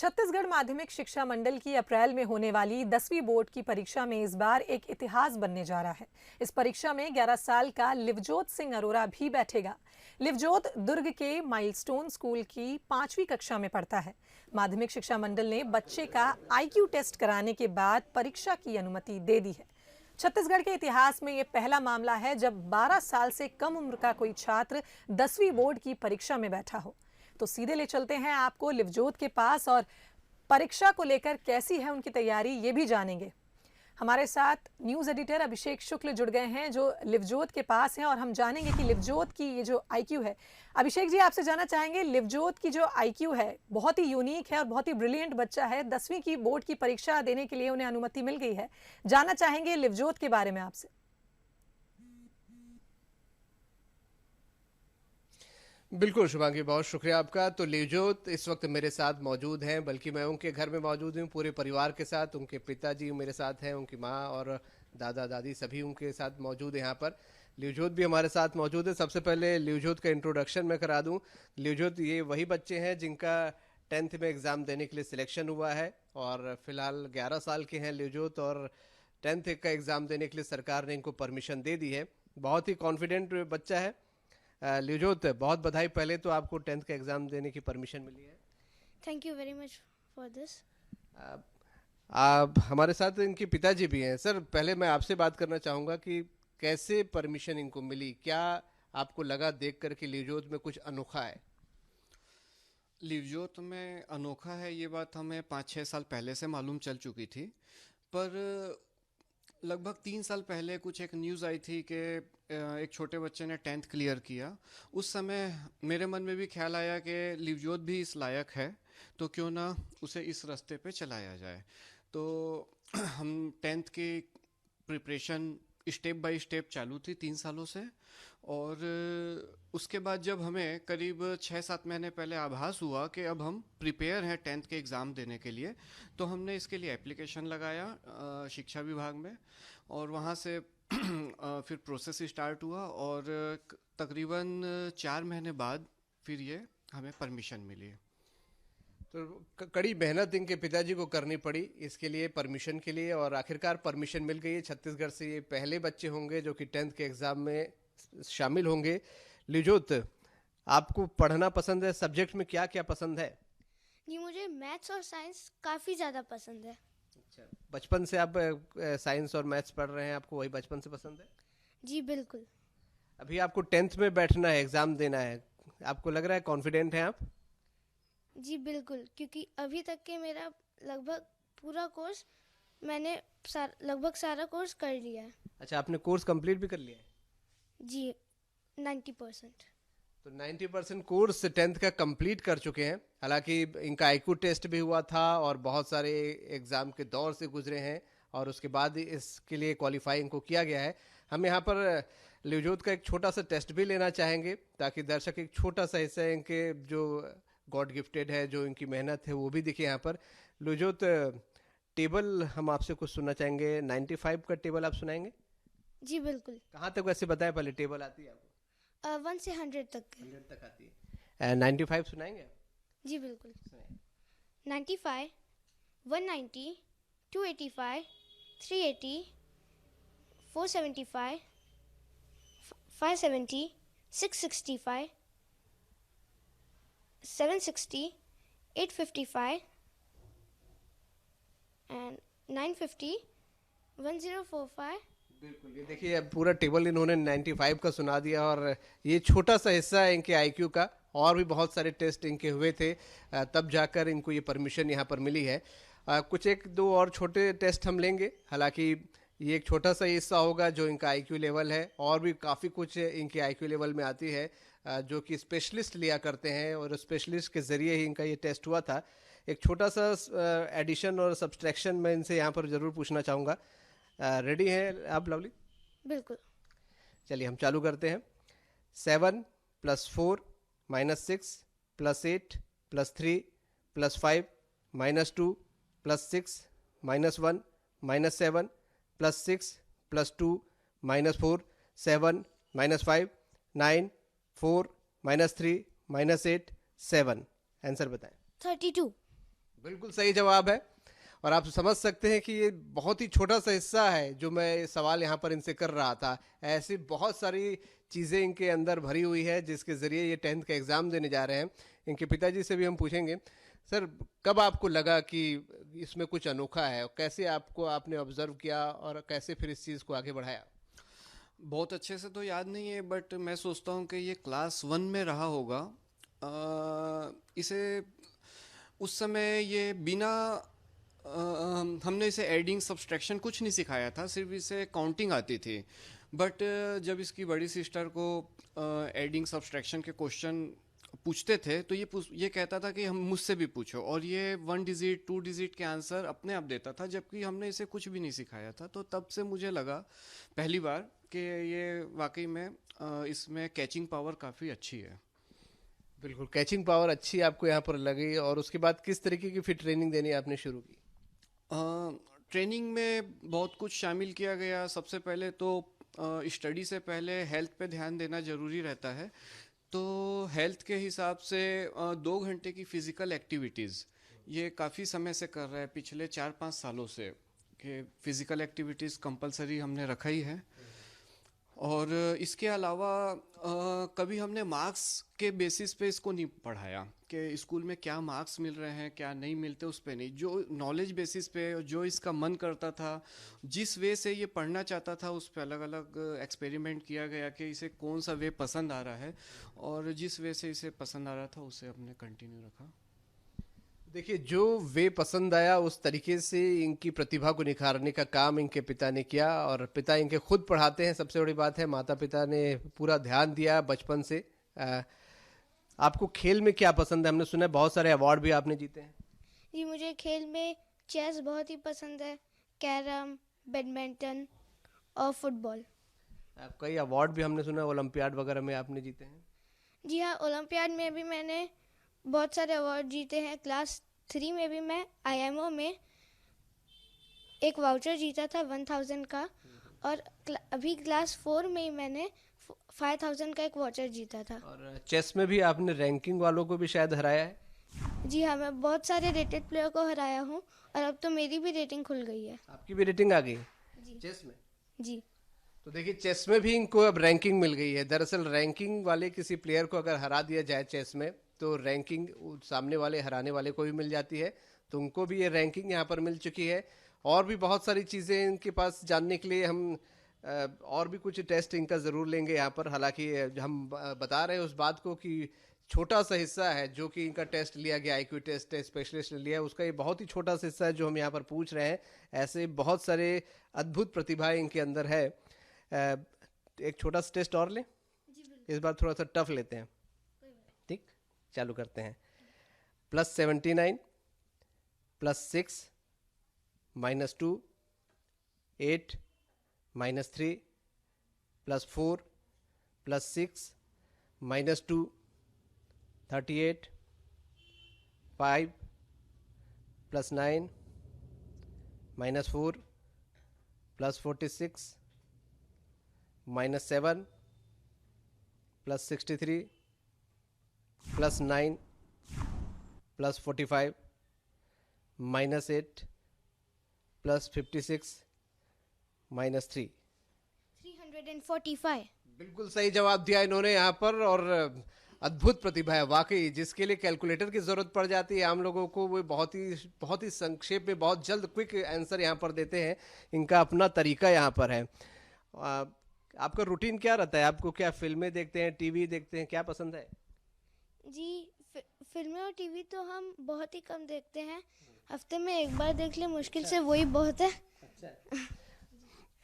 छत्तीसगढ़ माध्यमिक शिक्षा मंडल की अप्रैल में होने वाली 10वीं बोर्ड की परीक्षा में इस बार एक इतिहास बनने जा रहा है। इस परीक्षा में 11 साल का लिवजोत सिंह अरोरा भी बैठेगा। लिवजोत दुर्ग के माइलस्टोन स्कूल की 5वीं कक्षा में पढ़ता है। माध्यमिक शिक्षा मंडल ने बच्चे का IQ टेस्ट कराने के बाद परीक्षा की अनुमति दे दी है। छत्तीसगढ़ के इतिहास में यह पहला मामला है जब 12 साल से कम उम्र का कोई छात्र 10वीं बोर्ड की परीक्षा में बैठा हो। तो सीधे ले चलते हैं आपको लिवजोत के पास और परीक्षा को लेकर कैसी है उनकी तैयारी ये भी जानेंगे। हमारे साथ न्यूज एडिटर अभिषेक शुक्ल जुड़ गए हैं जो लिवजोत के पास हैं और हम जानेंगे कि लिवजोत की ये जो IQ है। अभिषेक जी, आपसे जानना चाहेंगे, लिवजोत की जो IQ है बहुत ही यूनिक है और बहुत ही ब्रिलियंट बच्चा है। 10वीं की बोर्ड की परीक्षा देने के लिए उन्हें अनुमति मिल गई है। जानना चाहेंगे लिवजोत के बारे में आपसे। बिल्कुल शुभांगी, बहुत शुक्रिया आपका। तो लिवजोत इस वक्त मेरे साथ मौजूद हैं, बल्कि मैं उनके घर में मौजूद हूँ पूरे परिवार के साथ। उनके पिताजी मेरे साथ हैं, उनकी माँ और दादा दादी सभी उनके साथ मौजूद हैं। यहाँ पर लिवजोत भी हमारे साथ मौजूद है। सबसे पहले लिवजोत का इंट्रोडक्शन मैं करा दूँ। लिवजोत ये वही बच्चे हैं जिनका 10th में एग्ज़ाम देने के लिए सिलेक्शन हुआ है और फिलहाल 11 साल के हैं लिवजोत और 10th का एग्ज़ाम देने के लिए सरकार ने इनको परमिशन दे दी है। बहुत ही कॉन्फिडेंट बच्चा है। लिवजोत, बहुत बधाई। पहले तो आपको 10th का एग्ज़ाम देने की परमिशन मिली है। Thank you very much for this. आप हमारे साथ इनके पिताजी भी हैं। सर, पहले मैं आपसे बात करना चाहूँगा कि कैसे परमिशन इनको मिली, क्या आपको लगा देख कर कि लिवजोत में कुछ अनोखा है? लिवजोत में अनोखा है ये बात हमें 5-6 साल पहले से मालूम चल चुकी थी, पर लगभग 3 साल पहले कुछ एक न्यूज़ आई थी कि एक छोटे बच्चे ने 10th क्लियर किया। उस समय मेरे मन में भी ख्याल आया कि लिवजोत भी इस लायक है, तो क्यों ना उसे इस रास्ते पे चलाया जाए। तो हम 10th की प्रिपरेशन स्टेप बाय स्टेप चालू थी 3 सालों से, और उसके बाद जब हमें करीब 6-7 महीने पहले आभास हुआ कि अब हम प्रिपेयर हैं 10th के एग्ज़ाम देने के लिए, तो हमने इसके लिए एप्लीकेशन लगाया शिक्षा विभाग में, और वहाँ से फिर प्रोसेस स्टार्ट हुआ और तकरीबन 4 महीने बाद फिर ये हमें परमिशन मिली। तो कड़ी मेहनत इनके पिताजी को करनी पड़ी इसके लिए, परमिशन के लिए, और आखिरकार परमिशन मिल गई है। छत्तीसगढ़ से ये पहले बच्चे होंगे जो कि 10th के एग्ज़ाम में शामिल होंगे। लिवजोत, आपको पढ़ना पसंद है? सब्जेक्ट में क्या क्या पसंद है? जी, मुझे मैथ्स और साइंस काफ़ी ज़्यादा पसंद है। अच्छा, बचपन से आप साइंस और मैथ्स पढ़ रहे हैं, आपको वही बचपन से पसंद है? जी बिल्कुल। अभी आपको 10th में बैठना है, एग्ज़ाम देना है, आपको लग रहा है कॉन्फिडेंट हैं आप? जी बिल्कुल, क्योंकि अभी तक के मेरा लगभग पूरा कोर्स मैंने लगभग सारा कोर्स कर लिया है। अच्छा, आपने कोर्स कंप्लीट भी कर लिया है? जी 90%। तो 90% कोर्स 10th का कंप्लीट कर चुके हैं। हालांकि इनका IQ टेस्ट भी हुआ था और बहुत सारे एग्ज़ाम के दौर से गुजरे हैं और उसके बाद इसके लिए क्वालिफाई इनको किया गया है। हम यहाँ पर लिवजोत का एक छोटा सा टेस्ट भी लेना चाहेंगे ताकि दर्शक एक छोटा सा हिस्सा इनके जो गॉड गिफ्टेड है, जो इनकी मेहनत है, वो भी दिखे यहाँ पर। लिवजोत, टेबल हम आपसे कुछ सुनना चाहेंगे। 95 का टेबल आप सुनाएंगे? जी बिल्कुल। कहाँ तक वैसे बताएं, पहले टेबल आती है आपको? 1 से 100 तक के। 100 तक आती है। 95 सुनाएंगे? जी बिल्कुल। 95, 190, 285, 380, 475, 570, 665, 760, 855 and 950, 1045। बिल्कुल, ये देखिए पूरा टेबल इन्होंने 95 का सुना दिया और ये छोटा सा हिस्सा है इनके IQ का। और भी बहुत सारे टेस्ट इनके हुए थे, तब जाकर इनको ये परमिशन यहाँ पर मिली है। कुछ 1-2 और छोटे टेस्ट हम लेंगे, हालांकि ये एक छोटा सा हिस्सा होगा जो इनका IQ लेवल है। और भी काफ़ी कुछ इनके IQ लेवल में आती है जो कि स्पेशलिस्ट लिया करते हैं और स्पेशलिस्ट के ज़रिए ही इनका ये टेस्ट हुआ था। एक छोटा सा एडिशन और सब्सट्रैक्शन मैं इनसे यहाँ पर ज़रूर पूछना चाहूँगा। रेडी हैं आप लवली? बिल्कुल। चलिए हम चालू करते हैं। 7 + 4 - 6 + 8 + 3 + 5 - 2 + 6 - 1 - 7 + 6 + 2 - 4 7 - 5 9 4 - 3 - 8 7। आंसर बताएं। 32। बिल्कुल सही जवाब है। और आप समझ सकते हैं कि ये बहुत ही छोटा सा हिस्सा है जो मैं सवाल यहाँ पर इनसे कर रहा था। ऐसी बहुत सारी चीज़ें इनके अंदर भरी हुई है जिसके ज़रिए ये 10th का एग्ज़ाम देने जा रहे हैं। इनके पिताजी से भी हम पूछेंगे, सर कब आपको लगा कि इसमें कुछ अनोखा है, और कैसे आपको आपने ऑब्जर्व किया और कैसे फिर इस चीज़ को आगे बढ़ाया? बहुत अच्छे से तो याद नहीं है, बट मैं सोचता हूँ कि ये क्लास 1 में रहा होगा। इसे उस समय ये बिना हमने इसे एडिंग सब्सट्रैक्शन कुछ नहीं सिखाया था, सिर्फ इसे काउंटिंग आती थी। बट जब इसकी बड़ी सिस्टर को एडिंग सब्सट्रैक्शन के क्वेश्चन पूछते थे तो ये कहता था कि हम मुझसे भी पूछो, और ये 1 डिजिट 2 डिजिट के आंसर अपने आप देता था, जबकि हमने इसे कुछ भी नहीं सिखाया था। तो तब से मुझे लगा पहली बार कि ये वाकई में इसमें कैचिंग पावर काफ़ी अच्छी है। बिल्कुल, कैचिंग पावर अच्छी आपको यहाँ पर लगी। और उसके बाद किस तरीके की फिर ट्रेनिंग देनी आपने शुरू की? ट्रेनिंग में बहुत कुछ शामिल किया गया। सबसे पहले तो स्टडी से पहले हेल्थ पे ध्यान देना ज़रूरी रहता है। तो हेल्थ के हिसाब से 2 घंटे की फ़िज़िकल एक्टिविटीज़ ये काफ़ी समय से कर रहा है, पिछले 4-5 सालों से, कि फ़िज़िकल एक्टिविटीज़ कंपलसरी हमने रखा ही है। और इसके अलावा कभी हमने मार्क्स के बेसिस पे इसको नहीं पढ़ाया कि स्कूल में क्या मार्क्स मिल रहे हैं क्या नहीं मिलते, उस पे नहीं। जो नॉलेज बेसिस पे जो इसका मन करता था, जिस वे से ये पढ़ना चाहता था, उस पे अलग अलग एक्सपेरिमेंट किया गया कि इसे कौन सा वे पसंद आ रहा है, और जिस वे से इसे पसंद आ रहा था उसे हमने कंटिन्यू रखा। देखिए, जो वे पसंद आया उस तरीके से इनकी प्रतिभा को निखारने का काम इनके पिता ने किया। और पिता इनके खुद पढ़ाते हैं, सबसे बड़ी बात है। माता पिता ने पूरा ध्यान दिया बचपन से। आपको खेल में क्या पसंद है? हमने सुना है बहुत सारे अवार्ड भी आपने जीते हैं। जी मुझे खेल में चेस बहुत ही पसंद है, कैरम, बैडमिंटन और फुटबॉल। कई अवार्ड भी हमने सुना है ओलंपियाड वगैरह में आपने जीते हैं। जी हाँ, ओलंपियाड में भी मैंने बहुत सारे अवार्ड जीते हैं। क्लास 3 में भी मैं IMO में एक वाउचर जीता था 1000 का, और अभी क्लास 4 में ही मैंने 5000 का एक वाउचर जीता था। और चेस में भी आपने रैंकिंग वालों को भी शायद हराया है। जी हाँ, मैं बहुत सारे रेटेड प्लेयर को हराया हूँ, और अब तो मेरी भी रेटिंग खुल गई है। आपकी भी रेटिंग आ गई जी चेस में? जी तो देखिए, चेस में भी इनको अब रैंकिंग मिल गई है। दरअसल रैंकिंग वाले किसी प्लेयर को अगर हरा दिया जाए चेस में, तो रैंकिंग सामने वाले हराने वाले को भी मिल जाती है। तो उनको भी ये रैंकिंग यहाँ पर मिल चुकी है। और भी बहुत सारी चीज़ें इनके पास जानने के लिए हम और भी कुछ टेस्ट इनका ज़रूर लेंगे यहाँ पर। हालांकि हम बता रहे हैं उस बात को कि छोटा सा हिस्सा है जो कि इनका टेस्ट लिया गया, IQ टेस्ट स्पेशलिस्ट ने लिया है, उसका ये बहुत ही छोटा सा हिस्सा है जो हम यहाँ पर पूछ रहे हैं। ऐसे बहुत सारे अद्भुत प्रतिभाएं इनके अंदर है। एक छोटा सा टेस्ट और लें, इस बार थोड़ा सा टफ लेते हैं। ठीक, चालू करते हैं। +79 +6 -2 8 -3 +4 +6 -2 38 5 +9 -4 +46 -7 +63 +9 +45 -8 +56 -3। 345। बिल्कुल सही जवाब दिया इन्होंने यहाँ पर। और अद्भुत प्रतिभा है वाकई, जिसके लिए कैलकुलेटर की जरूरत पड़ जाती है आम लोगों को। वो बहुत ही संक्षेप में, बहुत जल्द क्विक आंसर यहाँ पर देते हैं। इनका अपना तरीका यहाँ पर है। आपका रूटीन क्या रहता है? आपको क्या फिल्में देखते हैं, टीवी देखते हैं, क्या पसंद है? जी फिल्में और टीवी तो हम बहुत ही कम देखते हैं, हफ्ते में एक बार देख ले मुश्किल से, वही बहुत है।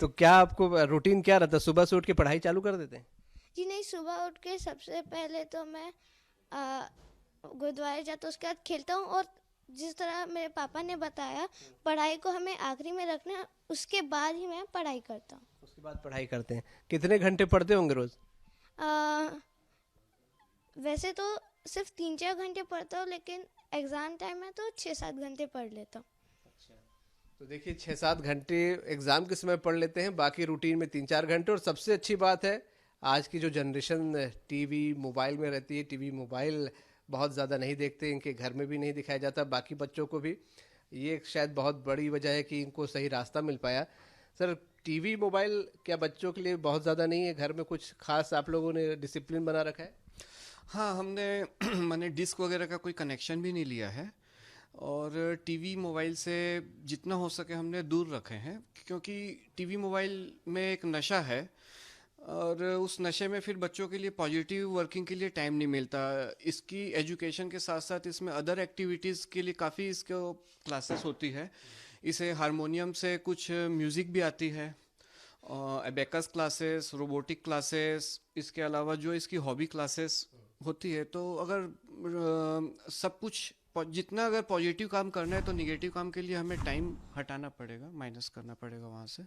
तो क्या आपको रूटीन क्या रहता है? सुबह से उठ के पढ़ाई चालू कर देते हैं? जी नहीं, सुबह उठ के सबसे पहले तो मैं गुरुद्वारे जाता हूँ, उसके बाद खेलता हूँ। और जिस तरह मेरे पापा ने बताया, पढ़ाई को हमें आखिरी में रखना, उसके बाद ही मैं पढ़ाई करता हूँ। उसके बाद पढ़ाई करते हैं। कितने घंटे पढ़ते होंगे रोज? वैसे तो सिर्फ 3-4 घंटे पढ़ता हूँ, लेकिन एग्ज़ाम टाइम में तो 6-7 घंटे पढ़ लेता हूँ। तो देखिए, 6-7 घंटे एग्जाम के समय पढ़ लेते हैं, बाकी रूटीन में 3-4 घंटे। और सबसे अच्छी बात है, आज की जो जनरेशन टीवी मोबाइल में रहती है, टीवी मोबाइल बहुत ज़्यादा नहीं देखते, इनके घर में भी नहीं दिखाया जाता, बाकी बच्चों को भी। ये एक शायद बहुत बड़ी वजह है कि इनको सही रास्ता मिल पाया। सर, टीवी मोबाइल क्या बच्चों के लिए बहुत ज़्यादा नहीं है? घर में कुछ खास आप लोगों ने डिसिप्लिन बना रखा है? हाँ, हमने मैंने डिस्क वगैरह का कोई कनेक्शन भी नहीं लिया है, और टीवी मोबाइल से जितना हो सके हमने दूर रखे हैं, क्योंकि टीवी मोबाइल में एक नशा है, और उस नशे में फिर बच्चों के लिए पॉजिटिव वर्किंग के लिए टाइम नहीं मिलता। इसकी एजुकेशन के साथ साथ इसमें अदर एक्टिविटीज़ के लिए काफ़ी इसको क्लासेस होती है। इसे हारमोनियम से कुछ म्यूज़िक भी आती है, एबेकस क्लासेस, रोबोटिक क्लासेस, इसके अलावा जो इसकी हॉबी क्लासेस होती है। तो अगर सब कुछ जितना अगर पॉजिटिव काम करना है तो निगेटिव काम के लिए हमें टाइम हटाना पड़ेगा, माइनस करना पड़ेगा वहाँ से।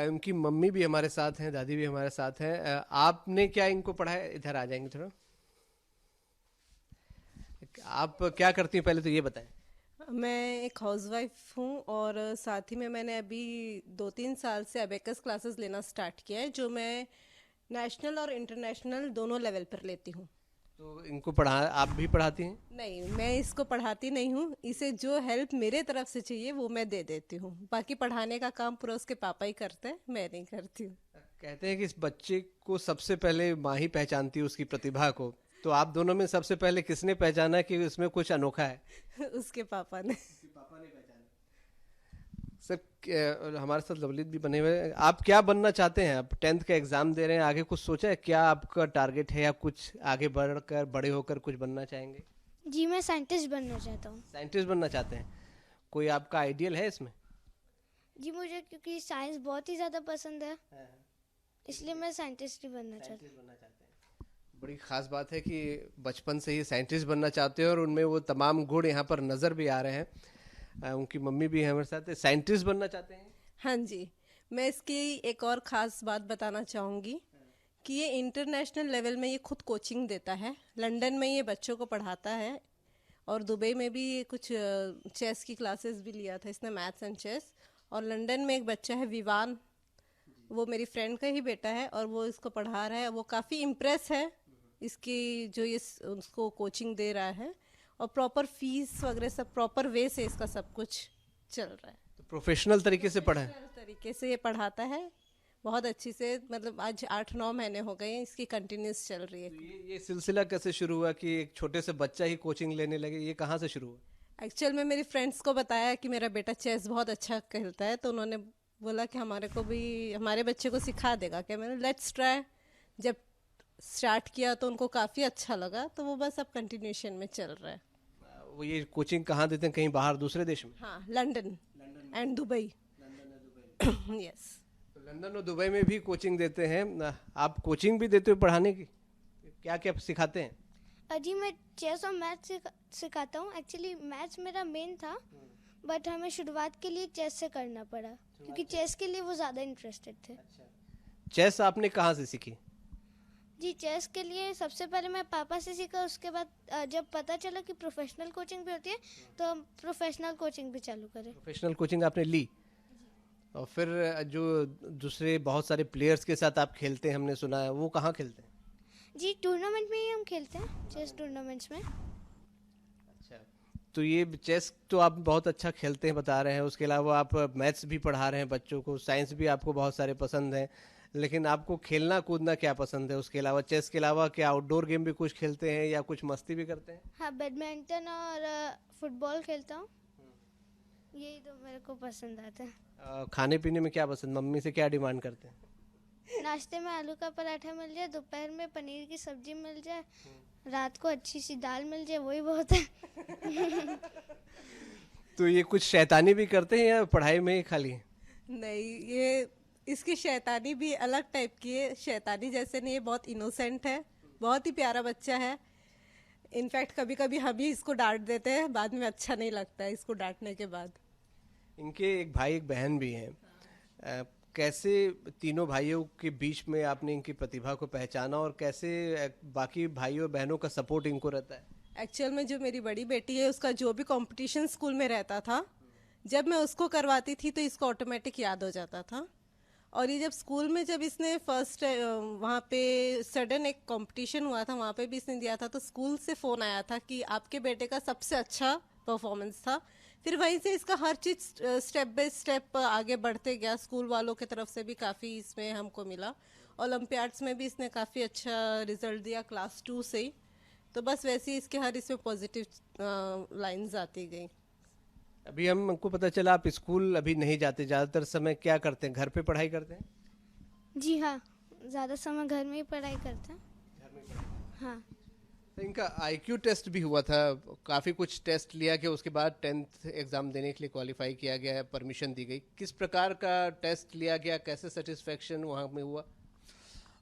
उनकी मम्मी भी हमारे साथ हैं, दादी भी हमारे साथ हैं। आपने क्या इनको पढ़ाया? इधर आ जाएंगे थोड़ा। आप क्या करती हैं पहले तो ये बताएं। मैं एक हाउसवाइफ हूँ, और साथ ही में मैंने अभी 2-3 साल से अबेकस क्लासेस लेना स्टार्ट किया है, जो मैं नेशनल और इंटरनेशनल दोनों लेवल पर लेती हूँ। तो इनको आप भी पढ़ाती हैं? नहीं, मैं इसको पढ़ाती नहीं हूँ। इसे जो हेल्प मेरे तरफ से चाहिए वो मैं दे देती हूँ। बाकी पढ़ाने का काम पूरा उसके पापा ही करते हैं, मैं नहीं करती हूँ। कहते हैं कि इस बच्चे को सबसे पहले माँ ही पहचानती है, उसकी प्रतिभा को। तो आप दोनों में सबसे पहले किसने पहचाना कि इसमें कुछ अनोखा है? उसके पापा ने। सर, हमारे साथ लवलीत भी बने हुए हैं। आप क्या बनना चाहते हैं? आप 10th का एग्जाम दे रहे हैं, आगे कुछ सोचा है? क्या आपका टारगेट है, या कुछ आगे बढ़कर बड़े होकर कुछ बनना चाहेंगे? जी, मैं साइंटिस्ट बनना चाहता हूँ। साइंटिस्ट बनना चाहते हैं? कोई आपका आइडियल है इसमें? जी, मुझे क्योंकि साइंस बहुत ही ज़्यादा पसंद है, इसलिए मैं साइंटिस्ट ही बनना चाहता हूँ। बड़ी खास बात है कि बचपन से ही साइंटिस्ट बनना चाहते हैं, और उनमें वो तमाम गुण यहाँ पर नज़र भी आ रहे हैं। उनकी मम्मी भी हमारे साथ है। साइंटिस्ट बनना चाहते हैं? हाँ जी, मैं इसकी एक और ख़ास बात बताना चाहूँगी कि ये इंटरनेशनल लेवल में ये खुद कोचिंग देता है। लंदन में ये बच्चों को पढ़ाता है, और दुबई में भी ये कुछ चेस की क्लासेस भी लिया था इसने, मैथ्स एंड चेस। और लंदन में एक बच्चा है विवान, वो मेरी फ्रेंड का ही बेटा है, और वो इसको पढ़ा रहा है। वो काफ़ी इम्प्रेस है इसकी जो ये उसको कोचिंग दे रहा है, और प्रॉपर फीस वगैरह सब प्रॉपर वे से इसका सब कुछ चल रहा है। तो प्रोफेशनल तरीके से पढ़ा है? प्रोफेशनल तरीके से ये पढ़ाता है बहुत अच्छी से। मतलब आज 8-9 महीने हो गए हैं इसकी कंटिन्यूस चल रही है। तो ये सिलसिला कैसे शुरू हुआ कि एक छोटे से बच्चा ही कोचिंग लेने लगे? ये कहाँ से शुरू हुआ? एक्चुअल में मेरी फ्रेंड्स को बताया कि मेरा बेटा चेस बहुत अच्छा खेलता है, तो उन्होंने बोला कि हमारे को भी हमारे बच्चे को सिखा देगा क्या। मैंने लेट्स ट्राई जब स्टार्ट किया तो उनको काफ़ी अच्छा लगा, तो वो बस अब कंटिन्यूशन में चल रहा है। वो ये कोचिंग कहाँ देते हैं? कहीं बाहर दूसरे देश में? हाँ, London and Dubai. Yes, London और दुबई में भी कोचिंग देते हैं। आप कोचिंग भी देते हो पढ़ाने की? क्या क्या सिखाते हैं? जी, मैं चेस और मैथ्स सिखाता हूँ। एक्चुअली मैथ्स मेरा मेन था, बट हमें शुरुआत के लिए चेस से करना पड़ा, क्योंकि चेस के लिए वो ज़्यादा इंटरेस्टेड थे। चेस आपने कहाँ से सीखी? जी, चेस के लिए सबसे पहले मैं पापा से सीखा। उसके बाद जब पता चला कि प्रोफेशनल कोचिंग भी होती है, तो हम प्रोफेशनल कोचिंग भी चालू करें। प्रोफेशनल कोचिंग आपने ली, और फिर जो दूसरे बहुत सारे प्लेयर्स के साथ आप खेलते हैं, हमने सुना है, वो कहाँ खेलते हैं? जी, टूर्नामेंट में ही हम खेलते हैं, चेस टूर्नामेंट्स में। अच्छा, तो ये चेस तो आप बहुत अच्छा खेलते हैं बता रहे हैं, उसके अलावा आप मैथ्स भी पढ़ा रहे हैं बच्चों को, साइंस भी आपको बहुत सारे पसंद हैं, लेकिन आपको खेलना कूदना क्या पसंद है? उसके अलावा, चेस के अलावा क्या आउटडोर गेम भी कुछ खेलते हैं, या कुछ मस्ती भी करते हैं? हाँ, बैडमिंटन और फुटबॉल खेलता हूँ। यही तो मेरे को पसंद आता है। खाने पीने में क्या पसंद? मम्मी से क्या डिमांड करते हैं? नाश्ते में आलू का पराठा मिल जाए, दोपहर में पनीर की सब्जी मिल जाए, रात को अच्छी सी दाल मिल जाए, वही बहुत है। तो ये कुछ शैतानी भी करते हैं, या पढ़ाई में ही खाली? नहीं, ये इसकी शैतानी भी अलग टाइप की है। शैतानी जैसे नहीं, ये बहुत इनोसेंट है, बहुत ही प्यारा बच्चा है। इनफैक्ट कभी कभी हम ही इसको डांट देते हैं, बाद में अच्छा नहीं लगता है इसको डांटने के बाद। इनके एक भाई एक बहन भी हैं। कैसे तीनों भाइयों के बीच में आपने इनकी प्रतिभा को पहचाना, और कैसे बाकी भाइयों बहनों का सपोर्ट इनको रहता है? एक्चुअल में जो मेरी बड़ी बेटी है, उसका जो भी कंपटीशन स्कूल में रहता था, जब मैं उसको करवाती थी तो इसको ऑटोमेटिक याद हो जाता था। और ये जब स्कूल में जब इसने फर्स्ट वहाँ पे सडन एक कंपटीशन हुआ था, वहाँ पे भी इसने दिया था, तो स्कूल से फ़ोन आया था कि आपके बेटे का सबसे अच्छा परफॉर्मेंस था। फिर वहीं से इसका हर चीज़ स्टेप बाय स्टेप आगे बढ़ते गया। स्कूल वालों की तरफ से भी काफ़ी इसमें हमको मिला। ओलंपियाड्स में भी इसने काफ़ी अच्छा रिजल्ट दिया क्लास 2 से ही। तो बस वैसे ही इसके हर इसमें पॉजिटिव लाइंस आती गई। अभी हमको पता चला आप स्कूल अभी नहीं जाते, ज़्यादातर समय क्या करते हैं, घर पे पढ़ाई करते हैं? जी हाँ, ज़्यादा समय घर में ही पढ़ाई करते हैं। हाँ। तो इनका आईक्यू टेस्ट भी हुआ था, काफ़ी कुछ टेस्ट लिया गया, उसके बाद 10th एग्ज़ाम देने के लिए क्वालिफाई किया गया है, परमिशन दी गई। किस प्रकार का टेस्ट लिया गया, कैसे सेटिस्फेक्शन वहाँ में हुआ?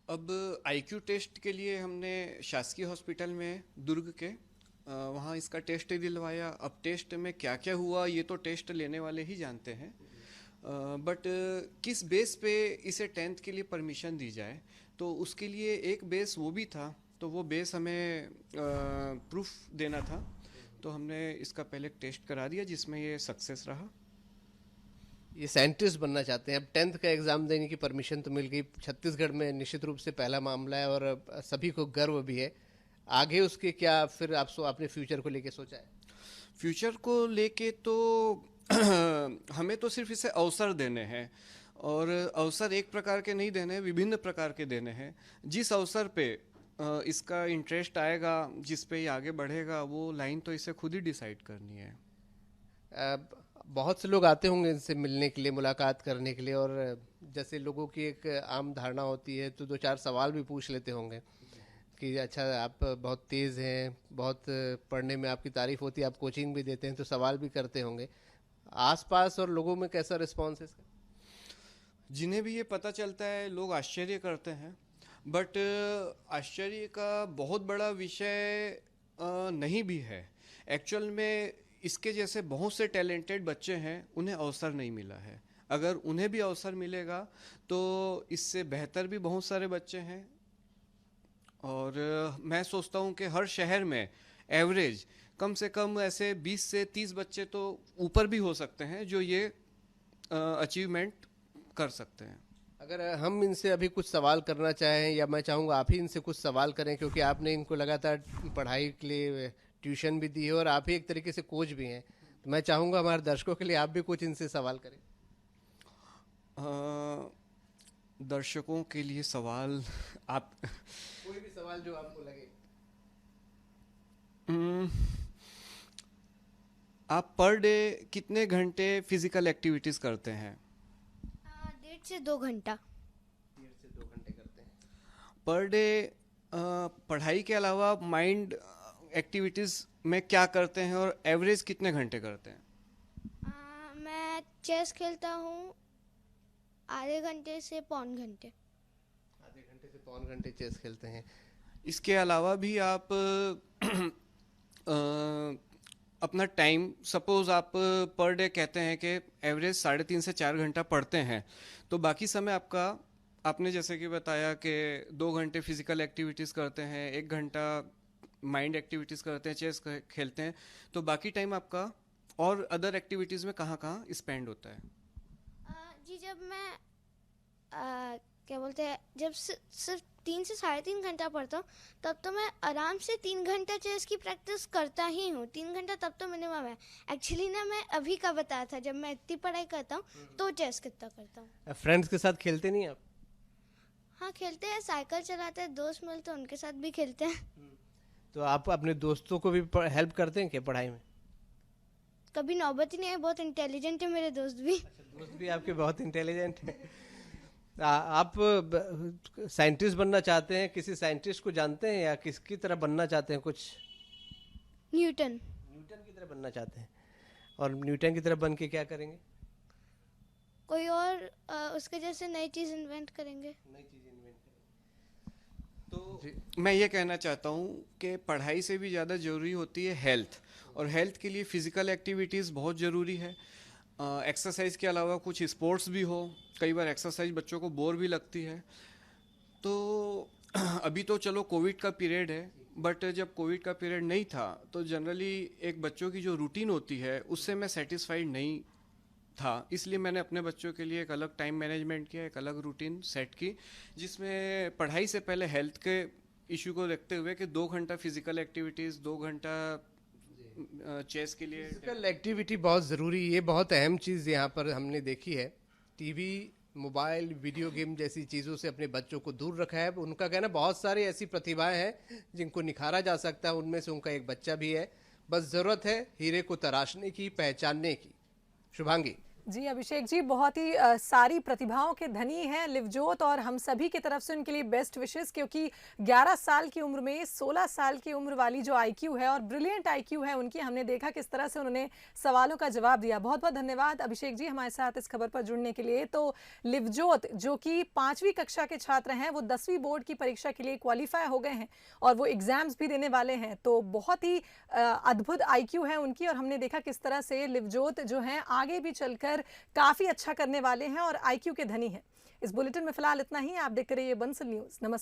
अब आईक्यू टेस्ट के लिए हमने शासकीय हॉस्पिटल में दुर्ग के वहाँ इसका टेस्ट दिलवाया। अब टेस्ट में क्या क्या हुआ ये तो टेस्ट लेने वाले ही जानते हैं, बट किस बेस पे इसे 10th के लिए परमिशन दी जाए, तो उसके लिए एक बेस वो भी था। तो वो बेस हमें प्रूफ देना था, तो हमने इसका पहले टेस्ट करा दिया जिसमें ये सक्सेस रहा। ये साइंटिस्ट बनना चाहते हैं, अब 10th का एग्ज़ाम देने की परमिशन तो मिल गई। छत्तीसगढ़ में निश्चित रूप से पहला मामला है और सभी को गर्व भी है। आगे उसके क्या फिर आप अपने फ्यूचर को लेके सोचा है? फ्यूचर को लेके तो हमें तो सिर्फ इसे अवसर देने हैं, और अवसर एक प्रकार के नहीं देने हैं, विभिन्न प्रकार के देने हैं। जिस अवसर पे इसका इंटरेस्ट आएगा, जिस पे ये आगे बढ़ेगा, वो लाइन तो इसे खुद ही डिसाइड करनी है। बहुत से लोग आते होंगे इनसे मिलने के लिए, मुलाकात करने के लिए, और जैसे लोगों की एक आम धारणा होती है तो 2-4 सवाल भी पूछ लेते होंगे कि अच्छा आप बहुत तेज़ हैं, बहुत पढ़ने में आपकी तारीफ होती है, आप कोचिंग भी देते हैं, तो सवाल भी करते होंगे। आसपास और लोगों में कैसा रिस्पॉन्स है इसका? जिन्हें भी ये पता चलता है लोग आश्चर्य करते हैं, बट आश्चर्य का बहुत बड़ा विषय नहीं भी है। एक्चुअल में इसके जैसे बहुत से टैलेंटेड बच्चे हैं, उन्हें अवसर नहीं मिला है। अगर उन्हें भी अवसर मिलेगा तो इससे बेहतर भी बहुत सारे बच्चे हैं। और मैं सोचता हूँ कि हर शहर में एवरेज कम से कम ऐसे 20 से 30 बच्चे तो ऊपर भी हो सकते हैं जो ये अचीवमेंट कर सकते हैं। अगर हम इनसे अभी कुछ सवाल करना चाहें, या मैं चाहूँगा आप ही इनसे कुछ सवाल करें, क्योंकि आपने इनको लगातार पढ़ाई के लिए ट्यूशन भी दी है और आप ही एक तरीके से कोच भी हैं, तो मैं चाहूँगा हमारे दर्शकों के लिए आप भी कुछ इनसे सवाल करें। दर्शकों के लिए सवाल आप कोई भी सवाल जो आपको लगे। आप पर डे कितने घंटे फिजिकल एक्टिविटीज करते हैं? 1.5 से 2 घंटा। 1.5 से 2 घंटे करते हैं पर डे। पढ़ाई के अलावा माइंड एक्टिविटीज में क्या करते हैं, और एवरेज कितने घंटे करते हैं? मैं चेस खेलता हूँ आधे घंटे से पौन घंटे। आधे घंटे से पौन घंटे चेस खेलते हैं। इसके अलावा भी आप अपना टाइम, सपोज आप पर डे कहते हैं कि एवरेज 3.5 से 4 घंटा पढ़ते हैं, तो बाकी समय आपका, आपने जैसे कि बताया कि 2 घंटे फिजिकल एक्टिविटीज़ करते हैं, 1 घंटा माइंड एक्टिविटीज़ करते हैं, चेस खेलते हैं, तो बाकी टाइम आपका और अदर एक्टिविटीज़ में कहाँ कहाँ स्पेंड होता है? जी, जब मैं क्या बोलते हैं, जब सिर्फ 3 से 3.5 घंटा पढ़ता हूँ, तब तो मैं आराम से 3 घंटा चेस की प्रैक्टिस करता ही हूँ। 3 घंटा तब तो मिनिमम है। एक्चुअली ना, मैं अभी का बताया था, जब मैं इतनी पढ़ाई करता हूँ तो चेस कितना करता हूँ। फ्रेंड्स के साथ खेलते नहीं आप? हाँ, खेलते हैं, साइकिल चलाते हैं, दोस्त मिलते हैं, उनके साथ भी खेलते हैं। तो आप अपने दोस्तों को भी हेल्प करते हैं क्या पढ़ाई में? कभी नौबत ही नहीं है, बहुत इंटेलिजेंट है मेरे दोस्त भी। दोस्त भी आपके बहुत इंटेलिजेंट हैं। आप साइंटिस्ट बनना चाहते हैं, किसी साइंटिस्ट को जानते हैं या किसकी तरह बनना चाहते हैं? कुछ न्यूटन की तरह बनना चाहते हैं। और न्यूटन की तरह बन के क्या करेंगे? कोई और उसके जैसे नई चीज़ इन्वेंट करेंगे। तो मैं ये कहना चाहता हूँ कि पढ़ाई से भी ज़्यादा ज़रूरी होती है हेल्थ, और हेल्थ के लिए फ़िज़िकल एक्टिविटीज़ बहुत ज़रूरी है। एक्सरसाइज के अलावा कुछ स्पोर्ट्स भी हो। कई बार एक्सरसाइज बच्चों को बोर भी लगती है। तो अभी तो चलो कोविड का पीरियड है, बट जब कोविड का पीरियड नहीं था तो जनरली एक बच्चों की जो रूटीन होती है उससे मैं सेटिस्फाइड नहीं था, इसलिए मैंने अपने बच्चों के लिए एक अलग टाइम मैनेजमेंट किया, एक अलग रूटीन सेट की, जिसमें पढ़ाई से पहले हेल्थ के इशू को देखते हुए कि 2 घंटा फिजिकल एक्टिविटीज़, 2 घंटा चेस के लिए। फिजिकल एक्टिविटी बहुत ज़रूरी, ये बहुत अहम चीज़ यहाँ पर हमने देखी है। टीवी, मोबाइल, वीडियो गेम जैसी चीज़ों से अपने बच्चों को दूर रखा है। उनका कहना बहुत सारी ऐसी प्रतिभाएं हैं जिनको निखारा जा सकता है, उनमें से उनका एक बच्चा भी है। बस ज़रूरत है हीरे को तराशने की, पहचानने की। शुभांगी जी अभिषेक जी, बहुत ही सारी प्रतिभाओं के धनी हैं लिवजोत, और हम सभी की तरफ से उनके लिए बेस्ट विशेस, क्योंकि 11 साल की उम्र में 16 साल की उम्र वाली जो आईक्यू है और ब्रिलियंट आईक्यू है उनकी, हमने देखा किस तरह से उन्होंने सवालों का जवाब दिया। बहुत बहुत धन्यवाद अभिषेक जी हमारे साथ इस खबर पर जुड़ने के लिए। तो लिवजोत जो कि 5वीं कक्षा के छात्र हैं, वो 10वीं बोर्ड की परीक्षा के लिए क्वालिफाई हो गए हैं और वो एग्जाम्स भी देने वाले हैं। तो बहुत ही अद्भुत आईक्यू है उनकी, और हमने देखा किस तरह से लिवजोत जो हैं आगे भी चलकर काफी अच्छा करने वाले हैं और आईक्यू के धनी हैं। इस बुलेटिन में फिलहाल इतना ही। आप देखते रहिए बंसल न्यूज। नमस्कार।